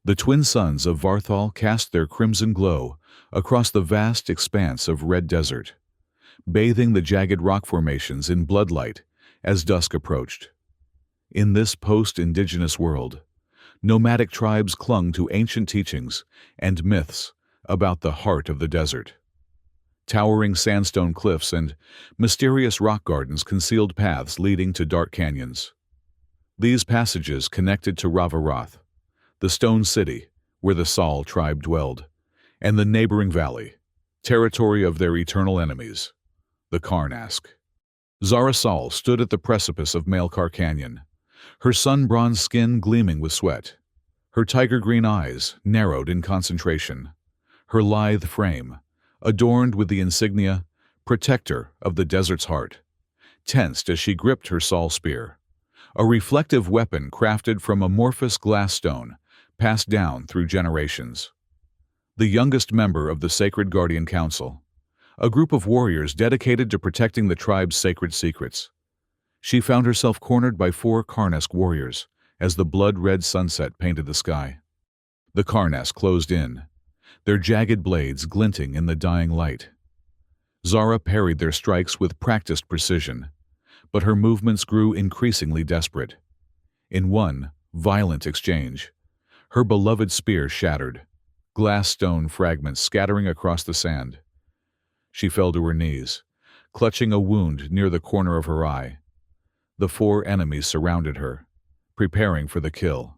The twin suns of Varthal cast their crimson glow across the vast expanse of red desert, bathing the jagged rock formations in bloodlight as dusk approached. In this post-indigenous world, nomadic tribes clung to ancient teachings and myths about the heart of the desert. Towering sandstone cliffs and mysterious rock gardens concealed paths leading to dark canyons. These passages connected to Ravarath, the stone city where the Saul tribe dwelled, and the neighboring valley, territory of their eternal enemies, the Karnask. Zara Saul stood at the precipice of Maelkar Canyon, her sun-bronzed skin gleaming with sweat, her tiger-green eyes narrowed in concentration, her lithe frame, adorned with the insignia, protector of the desert's heart, tensed as she gripped her Saul spear, a reflective weapon crafted from amorphous glass stone passed down through generations. The youngest member of the Sacred Guardian Council, a group of warriors dedicated to protecting the tribe's sacred secrets. She found herself cornered by 4 Karnask warriors as the blood-red sunset painted the sky. The Karnask closed in, their jagged blades glinting in the dying light. Zara parried their strikes with practiced precision, but her movements grew increasingly desperate. In one violent exchange, her beloved spear shattered, glass stone fragments scattering across the sand. She fell to her knees, clutching a wound near the corner of her eye. The 4 enemies surrounded her, preparing for the kill.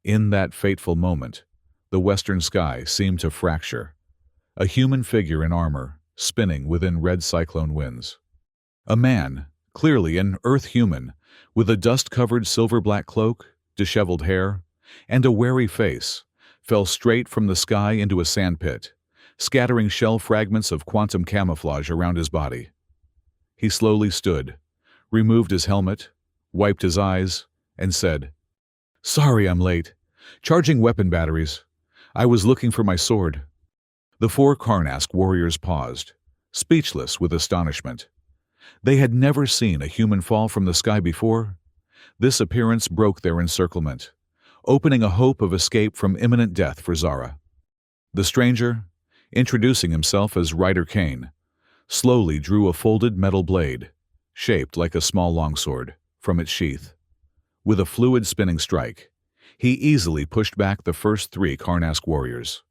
In that fateful moment, the western sky seemed to fracture, a human figure in armor spinning within red cyclone winds. A man, clearly an earth human, with a dust-covered silver-black cloak, disheveled hair, and a wary face, fell straight from the sky into a sandpit, scattering shell fragments of quantum camouflage around his body. He slowly stood, removed his helmet, wiped his eyes, and said, "Sorry I'm late. Charging weapon batteries. I was looking for my sword." The 4 Karnask warriors paused, speechless with astonishment. They had never seen a human fall from the sky before. This appearance broke their encirclement, opening a hope of escape from imminent death for Zara. The stranger, introducing himself as Ryder Kane, slowly drew a folded metal blade, shaped like a small longsword, from its sheath. With a fluid spinning strike, he easily pushed back the first 3 Karnask warriors.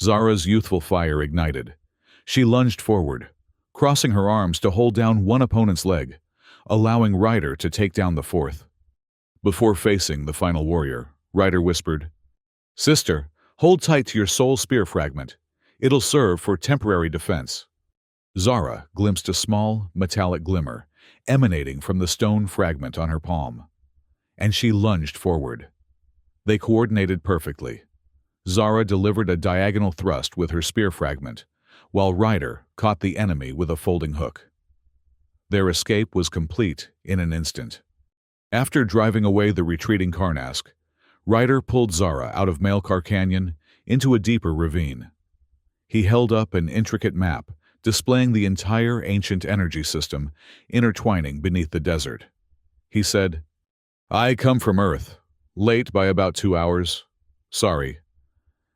Zara's youthful fire ignited. She lunged forward, crossing her arms to hold down one opponent's leg, allowing Ryder to take down the 4th. Before facing the final warrior, Ryder whispered, "Sister, hold tight to your soul spear fragment. It'll serve for temporary defense." Zara glimpsed a small, metallic glimmer emanating from the stone fragment on her palm, and she lunged forward. They coordinated perfectly. Zara delivered a diagonal thrust with her spear fragment, while Ryder caught the enemy with a folding hook. Their escape was complete in an instant. After driving away the retreating Karnask, Ryder pulled Zara out of Maelkar Canyon into a deeper ravine. He held up an intricate map displaying the entire ancient energy system intertwining beneath the desert. He said, "I come from Earth, late by about 2 hours. Sorry.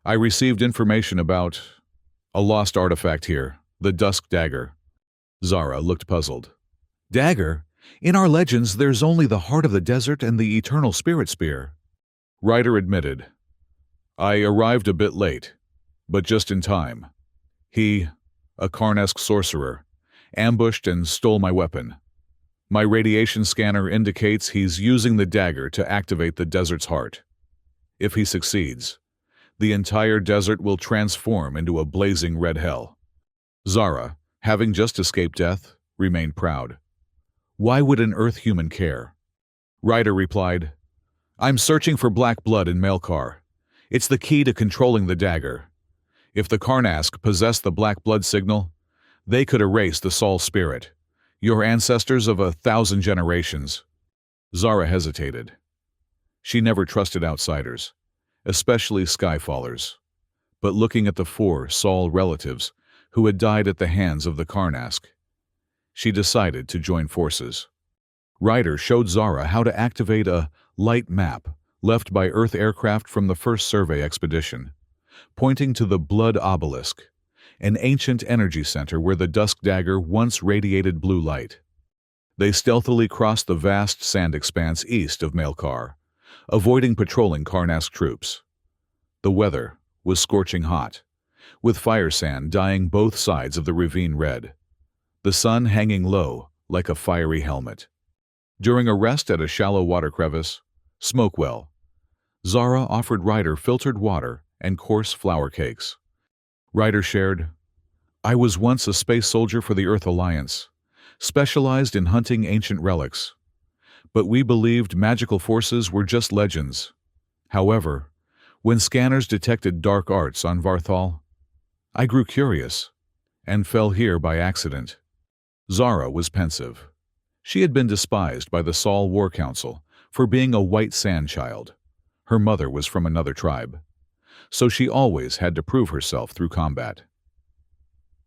I received information about a lost artifact here, the Dusk Dagger." Zara looked puzzled. "Dagger? In our legends, there's only the Heart of the Desert and the Eternal Spirit Spear." Ryder admitted, "I arrived a bit late, but just in time. He, a Karnask sorcerer, ambushed and stole my weapon. My radiation scanner indicates he's using the dagger to activate the desert's heart. If he succeeds, the entire desert will transform into a blazing red hell." Zara, having just escaped death, remained proud. Why would an Earth human care? Ryder replied, "I'm searching for black blood in Maelkar. It's the key to controlling the dagger. If the Karnask possess the black blood signal, they could erase the Saul spirit, your ancestors of 1,000 generations." Zara hesitated. She never trusted outsiders, especially Skyfallers. But looking at the 4 Saul relatives who had died at the hands of the Karnask, she decided to join forces. Ryder showed Zara how to activate a light map left by Earth aircraft from the first survey expedition, pointing to the Blood Obelisk, an ancient energy center where the Dusk Dagger once radiated blue light. They stealthily crossed the vast sand expanse east of Maelkar, avoiding patrolling Karnask troops. The weather was scorching hot, with fire sand dyeing both sides of the ravine red, the sun hanging low like a fiery helmet. During a rest at a shallow water crevice, Smokewell, Zara offered Ryder filtered water and coarse flour cakes. Ryder shared, "I was once a space soldier for the Earth Alliance, specialized in hunting ancient relics. But we believed magical forces were just legends. However, when scanners detected dark arts on Varthal, I grew curious and fell here by accident." Zara was pensive. She had been despised by the Sol War Council for being a white sand child. Her mother was from another tribe, so she always had to prove herself through combat.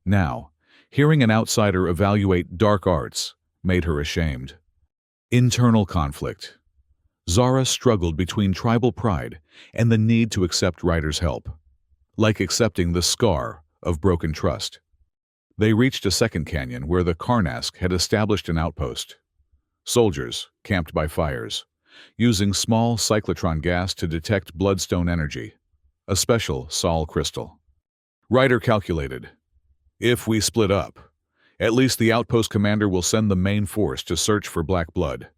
Now, hearing an outsider evaluate dark arts made her ashamed. Internal conflict. Zara struggled between tribal pride and the need to accept Ryder's help, like accepting the scar of broken trust. They reached a second canyon where the Karnask had established an outpost. Soldiers camped by fires, using small cyclotron gas to detect bloodstone energy, a special Sol crystal. Ryder calculated, "If we split up, at least the outpost commander will send the main force to search for black blood.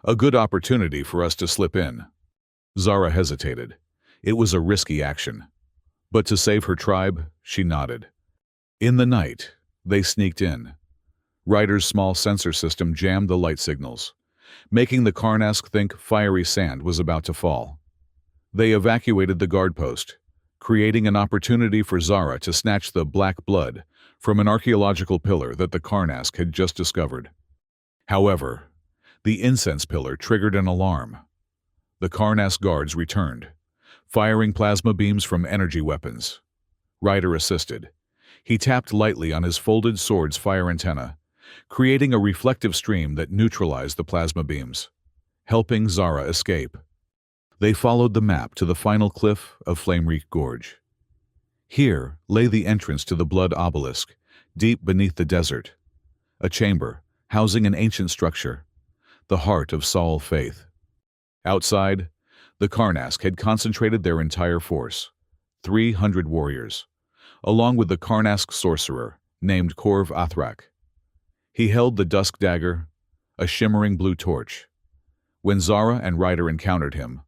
A good opportunity for us to slip in." Zara hesitated. It was a risky action. But to save her tribe, she nodded. In the night, they sneaked in. Ryder's small sensor system jammed the light signals, making the Karnask think fiery sand was about to fall. They evacuated the guard post, creating an opportunity for Zara to snatch the black blood from an archaeological pillar that the Karnask had just discovered. However, the incense pillar triggered an alarm. The Karnask guards returned, firing plasma beams from energy weapons. Ryder assisted. He tapped lightly on his folded sword's fire antenna, creating a reflective stream that neutralized the plasma beams, helping Zara escape. They followed the map to the final cliff of Flamereek Gorge. Here lay the entrance to the Blood Obelisk, deep beneath the desert, a chamber housing an ancient structure, the heart of Sol faith. Outside, the Karnask had concentrated their entire force, 300 warriors, along with the Karnask sorcerer named Korv Athrak. He held the Dusk Dagger, a shimmering blue torch. When Zara and Ryder encountered him,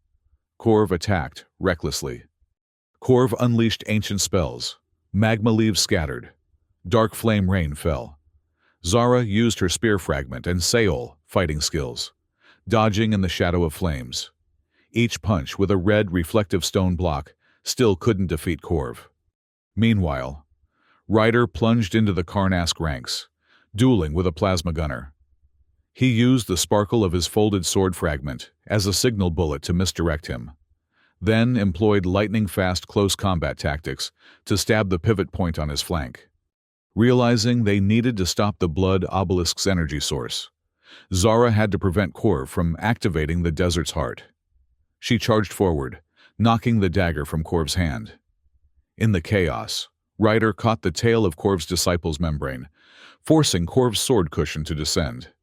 Korv attacked recklessly. Korv unleashed ancient spells. Magma leaves scattered. Dark flame rain fell. Zara used her spear fragment and Seol fighting skills, dodging in the shadow of flames. Each punch with a red reflective stone block still couldn't defeat Korv. Meanwhile, Ryder plunged into the Karnask ranks, dueling with a plasma gunner. He used the sparkle of his folded sword fragment as a signal bullet to misdirect him, then employed lightning-fast close combat tactics to stab the pivot point on his flank. Realizing they needed to stop the Blood Obelisk's energy source, Zara had to prevent Korv from activating the desert's heart. She charged forward, knocking the dagger from Korv's hand. In the chaos, Ryder caught the tail of Korv's disciple's membrane, forcing Korv's sword cushion to descend.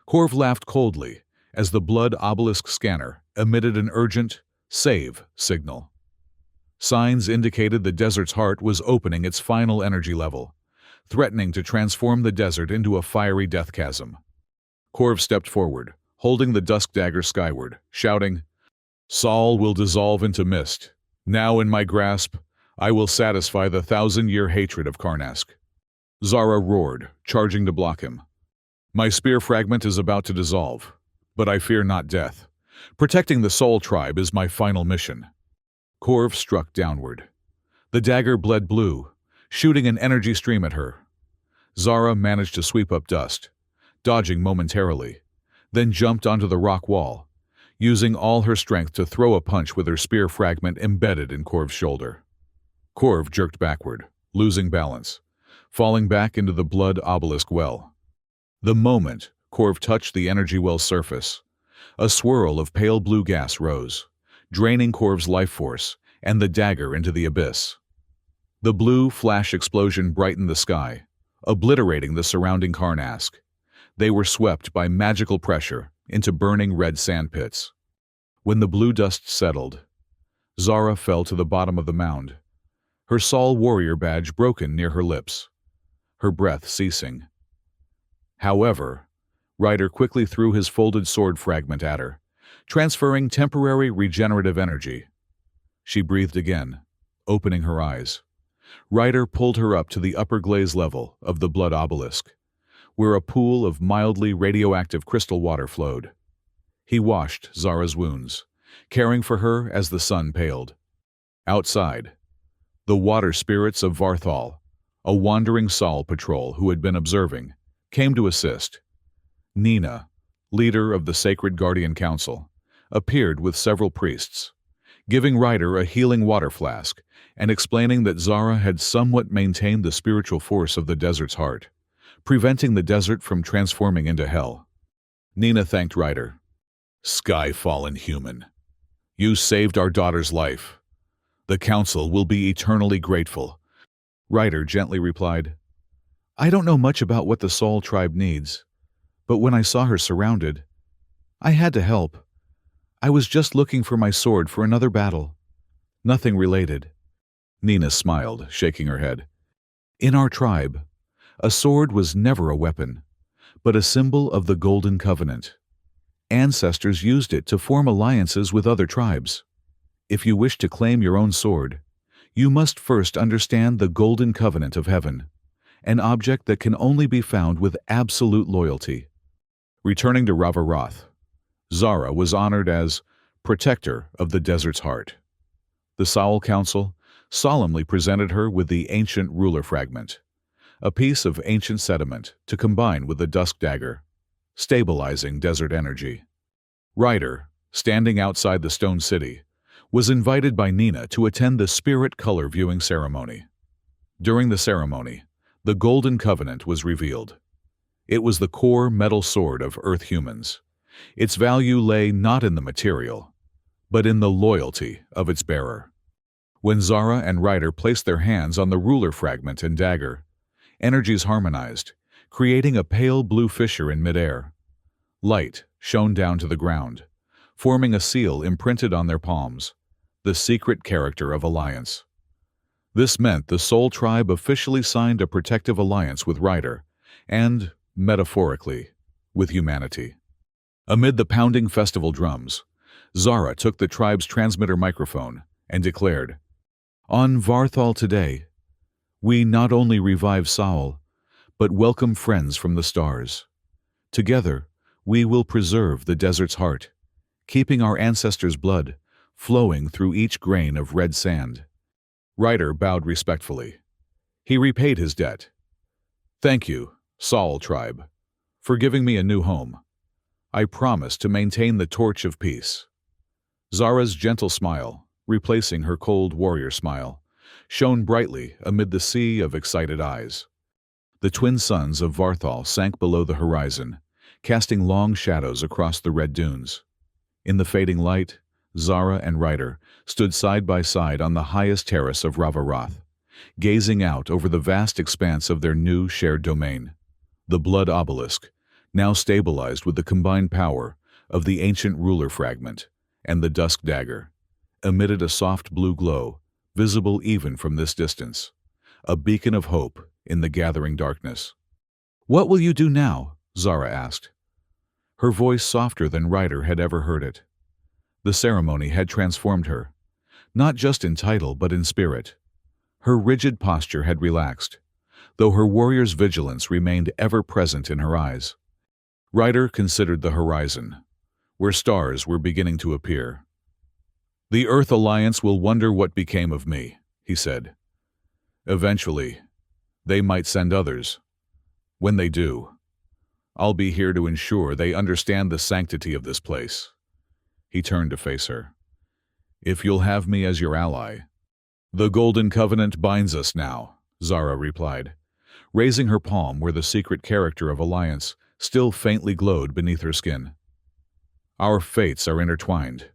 Korv laughed coldly as the Blood Obelisk scanner emitted an urgent save signal. Signs indicated the desert's heart was opening its final energy level, threatening to transform the desert into a fiery death chasm. Korv stepped forward, holding the Dusk Dagger skyward, shouting, "Sol will dissolve into mist. Now in my grasp, I will satisfy the 1,000-year hatred of Karnask." Zara roared, charging to block him. "My spear fragment is about to dissolve, but I fear not death. Protecting the Sol tribe is my final mission." Korv struck downward. The dagger bled blue, shooting an energy stream at her. Zara managed to sweep up dust, dodging momentarily, then jumped onto the rock wall, using all her strength to throw a punch with her spear fragment embedded in Korv's shoulder. Korv jerked backward, losing balance, falling back into the Blood Obelisk well. The moment Korv touched the energy well's surface, a swirl of pale blue gas rose, draining Korv's life force and the dagger into the abyss. The blue flash explosion brightened the sky, obliterating the surrounding Karnask. They were swept by magical pressure into burning red sandpits. When the blue dust settled, Zara fell to the bottom of the mound, her Saul warrior badge broken near her lips, her breath ceasing. However, Ryder quickly threw his folded sword fragment at her, transferring temporary regenerative energy. She breathed again, opening her eyes. Ryder pulled her up to the upper glaze level of the blood obelisk, where a pool of mildly radioactive crystal water flowed. He washed Zara's wounds, caring for her as the sun paled. Outside, the water spirits of Varthal, a wandering Saul patrol who had been observing, came to assist. Nina, leader of the Sacred Guardian Council, appeared with several priests, giving Ryder a healing water flask and explaining that Zara had somewhat maintained the spiritual force of the desert's heart, preventing the desert from transforming into hell. Nina thanked Ryder. "Sky-fallen human, you saved our daughter's life. The Council will be eternally grateful." Ryder gently replied, "I don't know much about what the Saul tribe needs, but when I saw her surrounded, I had to help. I was just looking for my sword for another battle. Nothing related." Nina smiled, shaking her head. "In our tribe, a sword was never a weapon, but a symbol of the Golden Covenant. Ancestors used it to form alliances with other tribes. If you wish to claim your own sword, you must first understand the Golden Covenant of Heaven, an object that can only be found with absolute loyalty." Returning to Ravaroth, Zara was honored as protector of the desert's heart. The Saul Council solemnly presented her with the ancient ruler fragment, a piece of ancient sediment to combine with the dusk dagger, stabilizing desert energy. Ryder, standing outside the stone city, was invited by Nina to attend the spirit color viewing ceremony. During the ceremony, the Golden Covenant was revealed. It was the core metal sword of Earth humans. Its value lay not in the material, but in the loyalty of its bearer. When Zara and Ryder placed their hands on the ruler fragment and dagger, energies harmonized, creating a pale blue fissure in midair. Light shone down to the ground, forming a seal imprinted on their palms, the secret character of alliance. This meant the Soul Tribe officially signed a protective alliance with Ryder, and, metaphorically, with humanity. Amid the pounding festival drums, Zara took the tribe's transmitter microphone and declared, "On Varthal today, we not only revive Saul, but welcome friends from the stars. Together, we will preserve the desert's heart, keeping our ancestors' blood flowing through each grain of red sand." Ryder bowed respectfully. He repaid his debt. "Thank you, Saul Tribe, for giving me a new home. I promise to maintain the torch of peace." Zara's gentle smile, replacing her cold warrior smile, shone brightly amid the sea of excited eyes. The twin suns of Varthal sank below the horizon, casting long shadows across the red dunes. In the fading light, Zara and Ryder stood side by side on the highest terrace of Ravaroth, gazing out over the vast expanse of their new shared domain. The blood obelisk, now stabilized with the combined power of the ancient ruler fragment and the dusk dagger, emitted a soft blue glow, visible even from this distance, a beacon of hope in the gathering darkness. "What will you do now?" Zara asked, her voice softer than Ryder had ever heard it. The ceremony had transformed her, not just in title but in spirit. Her rigid posture had relaxed, though her warrior's vigilance remained ever present in her eyes. Ryder considered the horizon, where stars were beginning to appear. "The Earth Alliance will wonder what became of me," he said. "Eventually, they might send others. When they do, I'll be here to ensure they understand the sanctity of this place." He turned to face her. "If you'll have me as your ally." "The Golden Covenant binds us now," Zara replied, raising her palm where the secret character of alliance still faintly glowed beneath her skin. "Our fates are intertwined,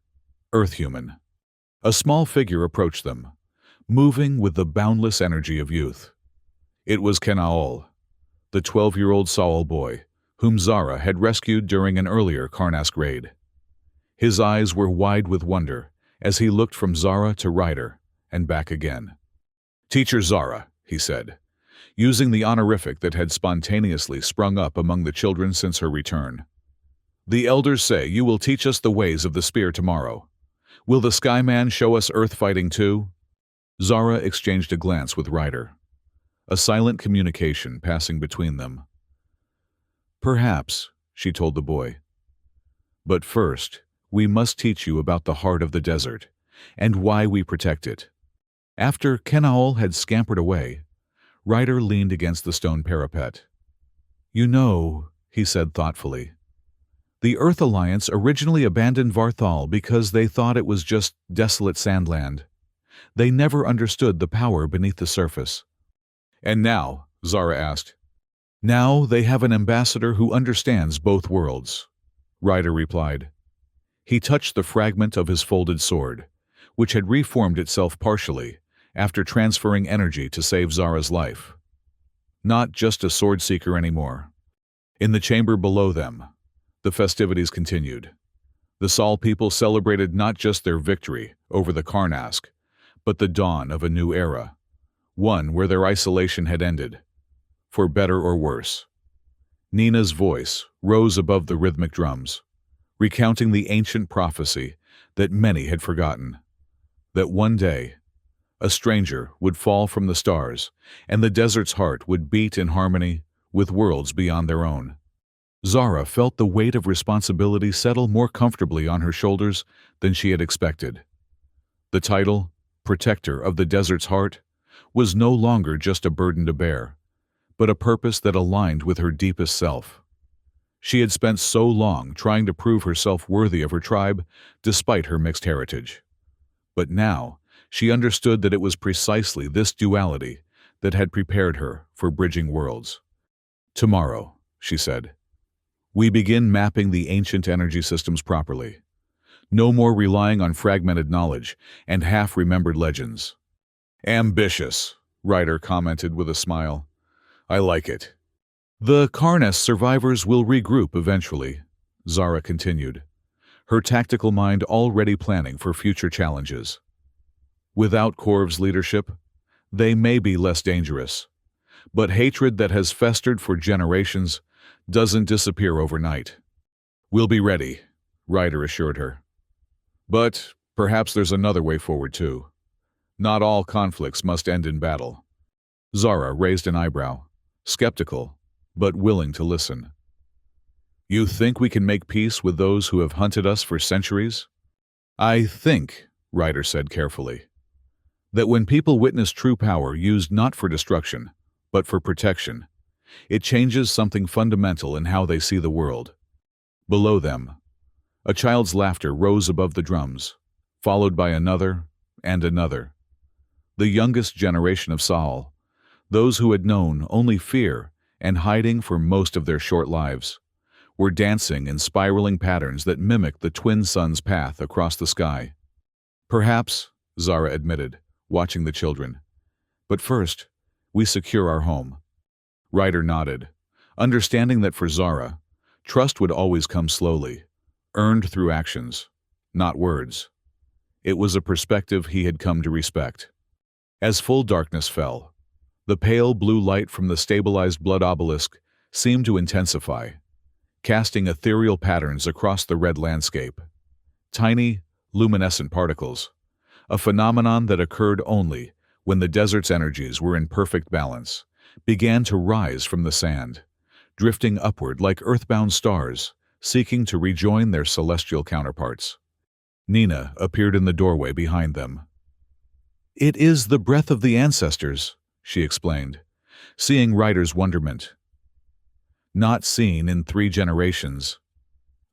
Earth-human." A small figure approached them, moving with the boundless energy of youth. It was Kenaol, the 12-year-old Saul boy, whom Zara had rescued during an earlier Karnask raid. His eyes were wide with wonder as he looked from Zara to Ryder and back again. "Teacher Zara," he said, using the honorific that had spontaneously sprung up among the children since her return. "The elders say you will teach us the ways of the spear tomorrow. Will the Skyman show us earth fighting too?" Zara exchanged a glance with Ryder, a silent communication passing between them. "Perhaps," she told the boy. "But first, we must teach you about the heart of the desert and why we protect it." After Kenaol had scampered away, Ryder leaned against the stone parapet. "You know," he said thoughtfully, "the Earth Alliance originally abandoned Varthal because they thought it was just desolate sandland. They never understood the power beneath the surface." "And now?" Zara asked. "Now they have an ambassador who understands both worlds," Ryder replied. He touched the fragment of his folded sword, which had reformed itself partially after transferring energy to save Zara's life. Not just a sword seeker anymore. In the chamber below them, the festivities continued. The Saul people celebrated not just their victory over the Karnask, but the dawn of a new era, one where their isolation had ended, for better or worse. Nina's voice rose above the rhythmic drums, recounting the ancient prophecy that many had forgotten, that one day, a stranger would fall from the stars, and the desert's heart would beat in harmony with worlds beyond their own. Zara felt the weight of responsibility settle more comfortably on her shoulders than she had expected. The title, Protector of the Desert's Heart, was no longer just a burden to bear, but a purpose that aligned with her deepest self. She had spent so long trying to prove herself worthy of her tribe despite her mixed heritage. But now, she understood that it was precisely this duality that had prepared her for bridging worlds. "Tomorrow," she said, "we begin mapping the ancient energy systems properly. No more relying on fragmented knowledge and half-remembered legends." "Ambitious," Ryder commented with a smile. "I like it." "The Karnas survivors will regroup eventually," Zara continued, her tactical mind already planning for future challenges. "Without Korv's leadership, they may be less dangerous, but hatred that has festered for generations doesn't disappear overnight." "We'll be ready," Ryder assured her. "But perhaps there's another way forward too. Not all conflicts must end in battle." Zara raised an eyebrow, skeptical, but willing to listen. "You think we can make peace with those who have hunted us for centuries?" "I think," Ryder said carefully, "that when people witness true power used not for destruction, but for protection, it changes something fundamental in how they see the world." Below them, a child's laughter rose above the drums, followed by another and another. The youngest generation of Saul, those who had known only fear and hiding for most of their short lives, were dancing in spiraling patterns that mimicked the twin suns' path across the sky. "Perhaps," Zara admitted, watching the children, "but first, we secure our home." Ryder nodded, understanding that for Zara, trust would always come slowly, earned through actions, not words. It was a perspective he had come to respect. As full darkness fell, the pale blue light from the stabilized blood obelisk seemed to intensify, casting ethereal patterns across the red landscape. Tiny, luminescent particles, a phenomenon that occurred only when the desert's energies were in perfect balance, began to rise from the sand, drifting upward like earthbound stars, seeking to rejoin their celestial counterparts. Nina appeared in the doorway behind them. "It is the breath of the ancestors," she explained, seeing Ryder's wonderment. "Not seen in 3 generations.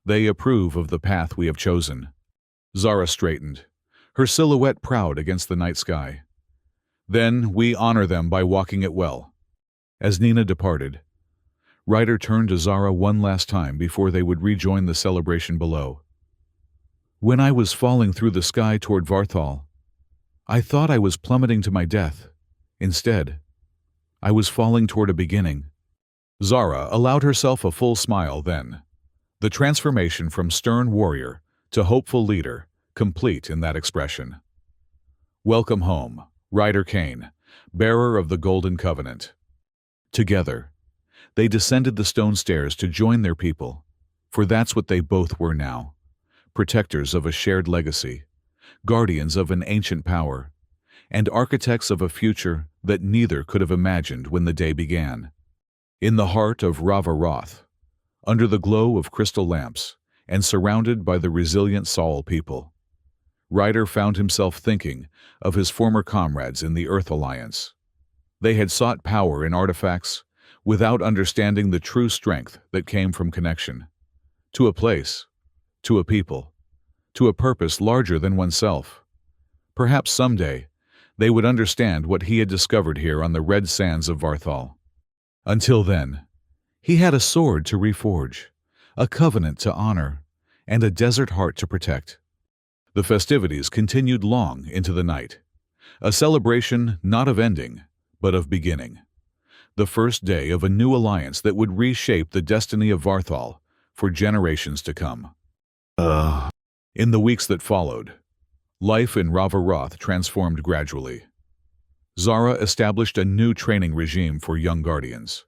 They approve of the path we have chosen." Zara straightened, her silhouette proud against the night sky. "Then we honor them by walking it well." As Nina departed, Ryder turned to Zara one last time before they would rejoin the celebration below. When I was falling through the sky toward Varthal, I thought I was plummeting to my death. Instead, I was falling toward a beginning. Zara allowed herself a full smile then, the transformation from stern warrior to hopeful leader, complete in that expression. Welcome home, Ryder Kane, bearer of the Golden Covenant. Together, they descended the stone stairs to join their people, for that's what they both were now, protectors of a shared legacy, guardians of an ancient power, and architects of a future that neither could have imagined when the day began. In the heart of Rava-Roth, under the glow of crystal lamps and surrounded by the resilient Saul people, Ryder found himself thinking of his former comrades in the Earth Alliance. They had sought power in artifacts without understanding the true strength that came from connection, to a place, to a people, to a purpose larger than oneself. Perhaps someday they would understand what he had discovered here on the red sands of Varthal. Until then, he had a sword to reforge, a covenant to honor, and a desert heart to protect. The festivities continued long into the night, a celebration not of ending, but of beginning. The first day of a new alliance that would reshape the destiny of Varthal for generations to come. In the weeks that followed, life in Rava-Roth transformed gradually. Zara established a new training regime for young guardians,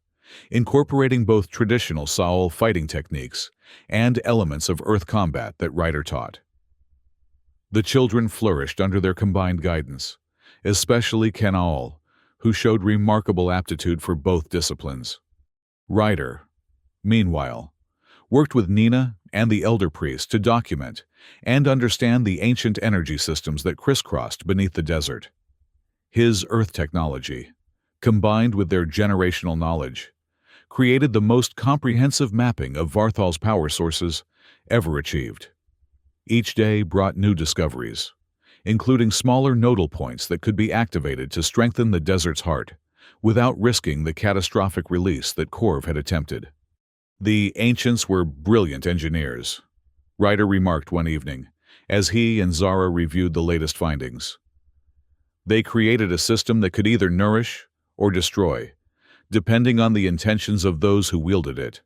incorporating both traditional Saul fighting techniques and elements of earth combat that Ryder taught. The children flourished under their combined guidance, especially Kenaal, who showed remarkable aptitude for both disciplines. Ryder, meanwhile, worked with Nina and the elder priest to document and understand the ancient energy systems that crisscrossed beneath the desert. His earth technology, combined with their generational knowledge, created the most comprehensive mapping of Varthal's power sources ever achieved. Each day brought new discoveries, including smaller nodal points that could be activated to strengthen the desert's heart, without risking the catastrophic release that Korv had attempted. The ancients were brilliant engineers, Ryder remarked one evening, as he and Zara reviewed the latest findings. They created a system that could either nourish or destroy, depending on the intentions of those who wielded it.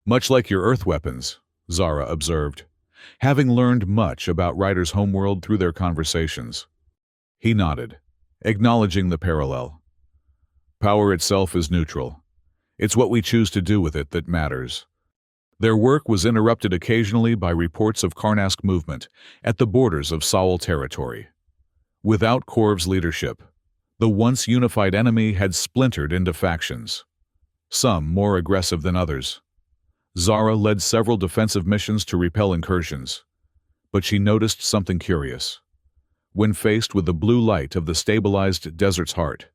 Much like your earth weapons, Zara observed, having learned much about Ryder's homeworld through their conversations. He nodded, acknowledging the parallel. Power itself is neutral. It's what we choose to do with it that matters. Their work was interrupted occasionally by reports of Karnask movement at the borders of Saul territory. Without Korv's leadership, the once unified enemy had splintered into factions, some more aggressive than others. Zara led several defensive missions to repel incursions, but she noticed something curious. When faced with the blue light of the stabilized desert's heart,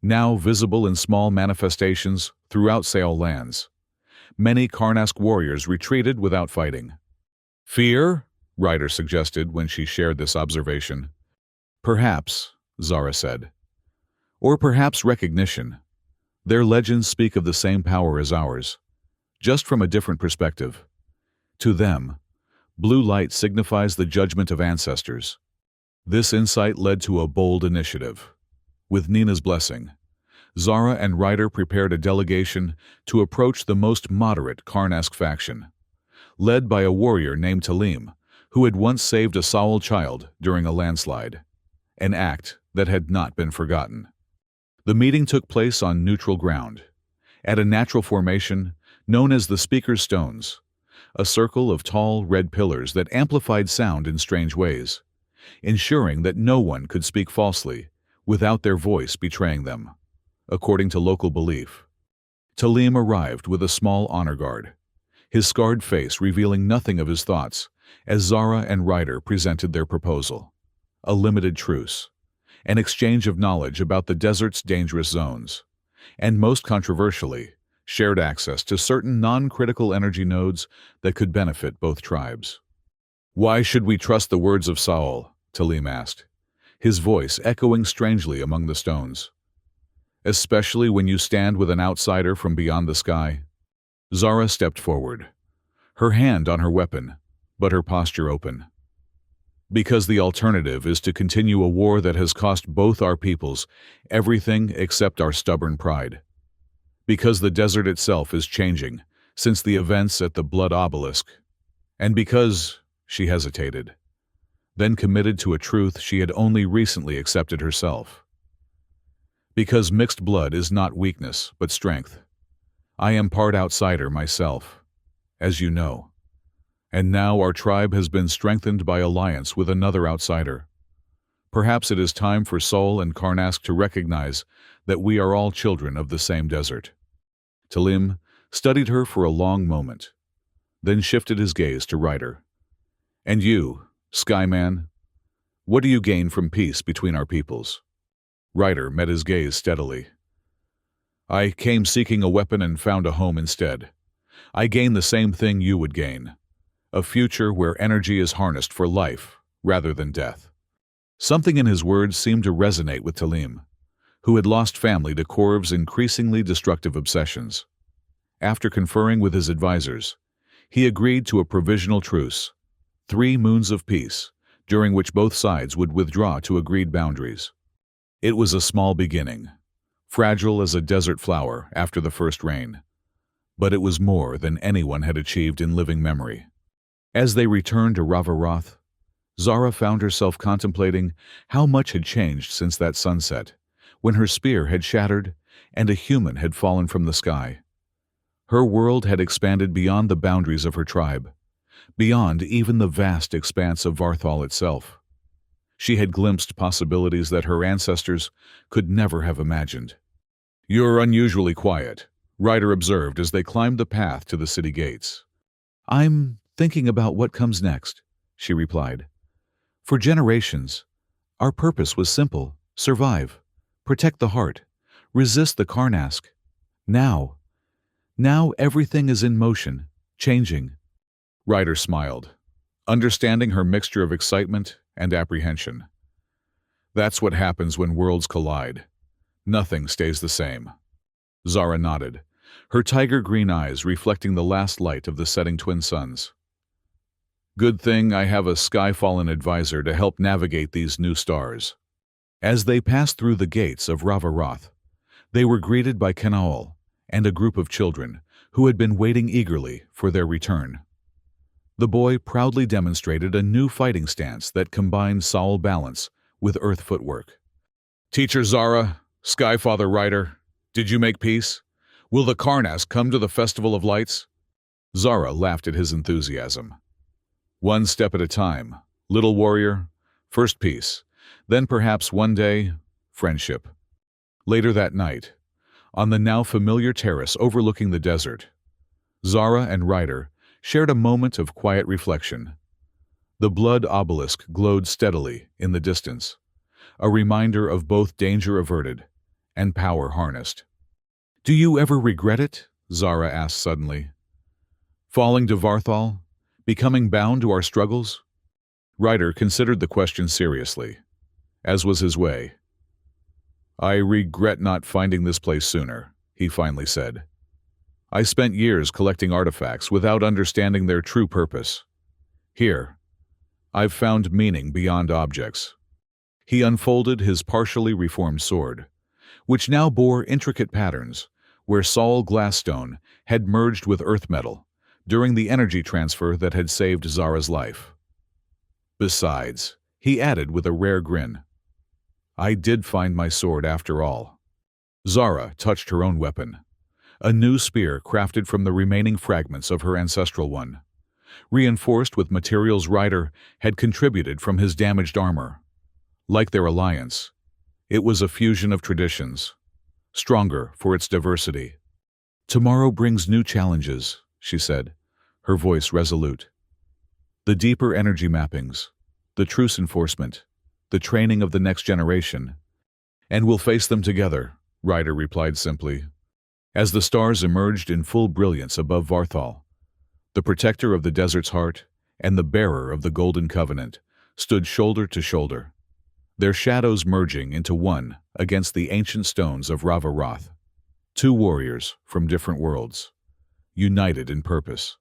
now visible in small manifestations throughout Saol lands, many Karnask warriors retreated without fighting. Fear? Ryder suggested when she shared this observation. Perhaps, Zara said. Or perhaps recognition. Their legends speak of the same power as ours, just from a different perspective. To them, blue light signifies the judgment of ancestors. This insight led to a bold initiative. With Nina's blessing, Zara and Ryder prepared a delegation to approach the most moderate Karnask faction, led by a warrior named Talim, who had once saved a Saul child during a landslide, an act that had not been forgotten. The meeting took place on neutral ground, at a natural formation known as the Speaker's Stones, a circle of tall red pillars that amplified sound in strange ways, ensuring that no one could speak falsely without their voice betraying them, according to local belief. Talim arrived with a small honor guard, his scarred face revealing nothing of his thoughts as Zara and Ryder presented their proposal. A limited truce, an exchange of knowledge about the desert's dangerous zones, and most controversially, shared access to certain non-critical energy nodes that could benefit both tribes. Why should we trust the words of Saul? Talim asked, his voice echoing strangely among the stones. Especially when you stand with an outsider from beyond the sky? Zara stepped forward, her hand on her weapon, but her posture open. Because the alternative is to continue a war that has cost both our peoples everything except our stubborn pride. Because the desert itself is changing since the events at the Blood Obelisk. And because she hesitated, then committed to a truth she had only recently accepted herself. Because mixed blood is not weakness, but strength. I am part outsider myself, as you know. And now our tribe has been strengthened by alliance with another outsider. Perhaps it is time for Sol and Karnask to recognize that we are all children of the same desert. Talim studied her for a long moment, then shifted his gaze to Ryder. And you, Skyman, what do you gain from peace between our peoples? Ryder met his gaze steadily. I came seeking a weapon and found a home instead. I gain the same thing you would gain. A future where energy is harnessed for life rather than death. Something in his words seemed to resonate with Talim, who had lost family to Korv's increasingly destructive obsessions. After conferring with his advisors, he agreed to a provisional truce, 3 moons of peace, during which both sides would withdraw to agreed boundaries. It was a small beginning, fragile as a desert flower after the first rain, but it was more than anyone had achieved in living memory. As they returned to Ravaroth, Zara found herself contemplating how much had changed since that sunset, when her spear had shattered and a human had fallen from the sky. Her world had expanded beyond the boundaries of her tribe, beyond even the vast expanse of Varthol itself. She had glimpsed possibilities that her ancestors could never have imagined. "You're unusually quiet," Ryder observed as they climbed the path to the city gates. "I'm thinking about what comes next," she replied. "For generations, our purpose was simple: survive, protect the heart, resist the Karnask. Now everything is in motion, changing." Ryder smiled, understanding her mixture of excitement and apprehension. "That's what happens when worlds collide. Nothing stays the same." Zara nodded, her tiger-green eyes reflecting the last light of the setting twin suns. "Good thing I have a sky-fallen advisor to help navigate these new stars." As they passed through the gates of Ravaroth, they were greeted by Kenaol and a group of children who had been waiting eagerly for their return. The boy proudly demonstrated a new fighting stance that combined Saul balance with earth footwork. "Teacher Zara, Skyfather Ryder, did you make peace? Will the Karnask come to the Festival of Lights?" Zara laughed at his enthusiasm. "One step at a time, little warrior. First peace, then perhaps one day, friendship." Later that night, on the now familiar terrace overlooking the desert, Zara and Ryder shared a moment of quiet reflection. The Blood Obelisk glowed steadily in the distance, a reminder of both danger averted and power harnessed. "Do you ever regret it?" Zara asked suddenly. "Falling to Varthol? Becoming bound to our struggles?" Ryder considered the question seriously, as was his way. "I regret not finding this place sooner," he finally said. "I spent years collecting artifacts without understanding their true purpose. Here, I've found meaning beyond objects." He unfolded his partially reformed sword, which now bore intricate patterns, where Saul glassstone had merged with earth metal during the energy transfer that had saved Zara's life. Besides, he added with a rare grin, "I did find my sword after all." Zara touched her own weapon, a new spear crafted from the remaining fragments of her ancestral one, reinforced with materials Ryder had contributed from his damaged armor. Like their alliance, it was a fusion of traditions, stronger for its diversity. "Tomorrow brings new challenges," she said, her voice resolute. "The deeper energy mappings, the truce enforcement, the training of the next generation. And we'll face them together," Ryder replied simply. As the stars emerged in full brilliance above Varthol, the protector of the desert's heart and the bearer of the Golden Covenant stood shoulder to shoulder, their shadows merging into one against the ancient stones of Ravaroth. Two warriors from different worlds, united in purpose,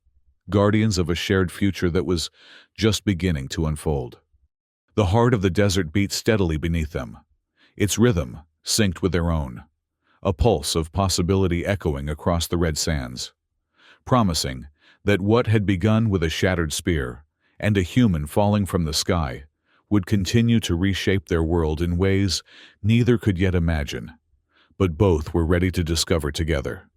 guardians of a shared future that was just beginning to unfold. The heart of the desert beat steadily beneath them, its rhythm synced with their own, a pulse of possibility echoing across the red sands, promising that what had begun with a shattered spear and a human falling from the sky would continue to reshape their world in ways neither could yet imagine, but both were ready to discover together.